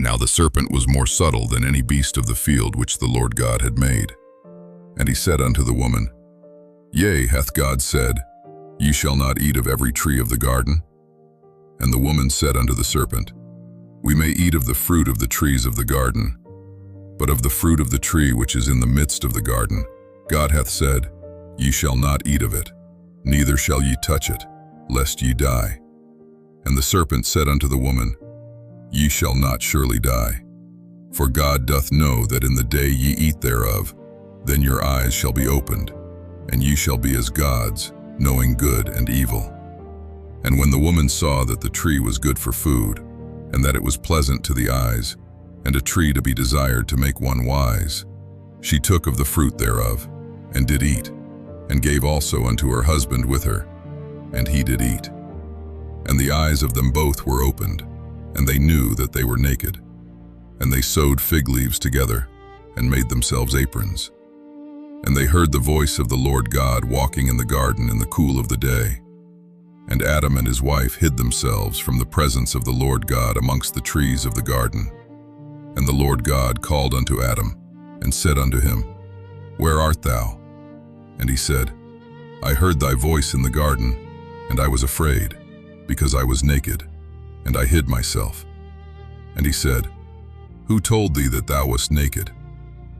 Now the serpent was more subtle than any beast of the field which the Lord God had made. And he said unto the woman, Yea, hath God said, Ye shall not eat of every tree of the garden? And the woman said unto the serpent, We may eat of the fruit of the trees of the garden, but of the fruit of the tree which is in the midst of the garden, God hath said, Ye shall not eat of it, neither shall ye touch it, lest ye die. And the serpent said unto the woman, Ye shall not surely die. For God doth know that in the day ye eat thereof, then your eyes shall be opened, and ye shall be as gods, knowing good and evil. And when the woman saw that the tree was good for food, and that it was pleasant to the eyes, and a tree to be desired to make one wise, she took of the fruit thereof, and did eat, and gave also unto her husband with her, and he did eat. And the eyes of them both were opened, and they knew that they were naked. And they sewed fig leaves together, and made themselves aprons. And they heard the voice of the Lord God walking in the garden in the cool of the day. And Adam and his wife hid themselves from the presence of the Lord God amongst the trees of the garden. And the Lord God called unto Adam, and said unto him, Where art thou? And he said, I heard thy voice in the garden, and I was afraid, because I was naked, and I hid myself. And he said, Who told thee that thou wast naked?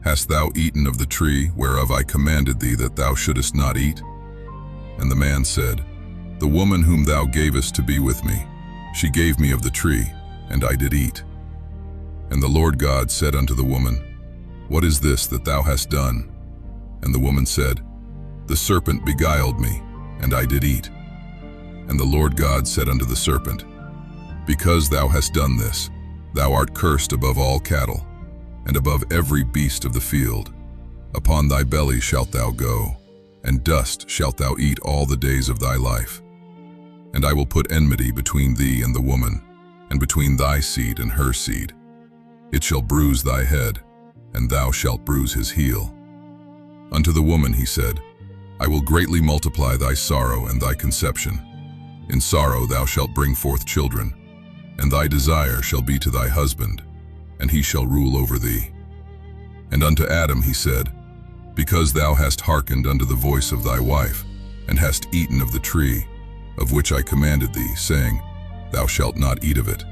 Hast thou eaten of the tree whereof I commanded thee that thou shouldest not eat? And the man said, The woman whom thou gavest to be with me, she gave me of the tree, and I did eat. And the Lord God said unto the woman, What is this that thou hast done? And the woman said, The serpent beguiled me, and I did eat. And the Lord God said unto the serpent, Because thou hast done this, thou art cursed above all cattle, and above every beast of the field. Upon thy belly shalt thou go, and dust shalt thou eat all the days of thy life. And I will put enmity between thee and the woman, and between thy seed and her seed. It shall bruise thy head, and thou shalt bruise his heel. Unto the woman he said, I will greatly multiply thy sorrow and thy conception. In sorrow thou shalt bring forth children, and thy desire shall be to thy husband, and he shall rule over thee. And unto Adam he said, Because thou hast hearkened unto the voice of thy wife, and hast eaten of the tree, of which I commanded thee, saying, Thou shalt not eat of it.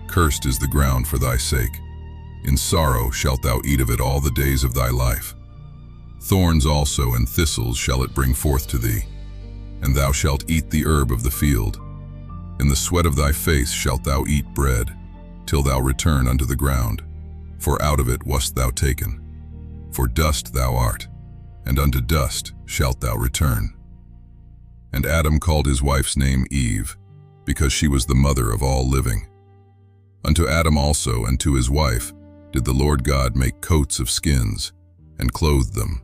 Cursed is the ground for thy sake. In sorrow shalt thou eat of it all the days of thy life. Thorns also and thistles shall it bring forth to thee, and thou shalt eat the herb of the field. In the sweat of thy face shalt thou eat bread, till thou return unto the ground, for out of it wast thou taken. For dust thou art, and unto dust shalt thou return. And Adam called his wife's name Eve, because she was the mother of all living. Unto Adam also and to his wife did the Lord God make coats of skins, and clothed them.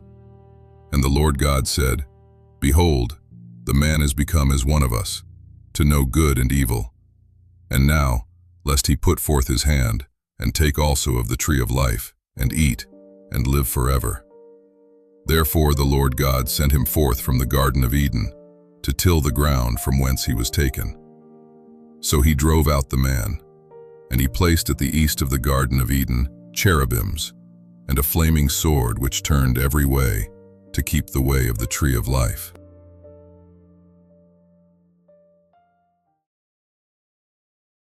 And the Lord God said, Behold, the man is become as one of us, to know good and evil. And now, lest he put forth his hand, and take also of the tree of life, and eat, and live forever. Therefore the Lord God sent him forth from the Garden of Eden, to till the ground from whence he was taken. So he drove out the man, and he placed at the east of the Garden of Eden cherubims, and a flaming sword which turned every way, to keep the way of the tree of life.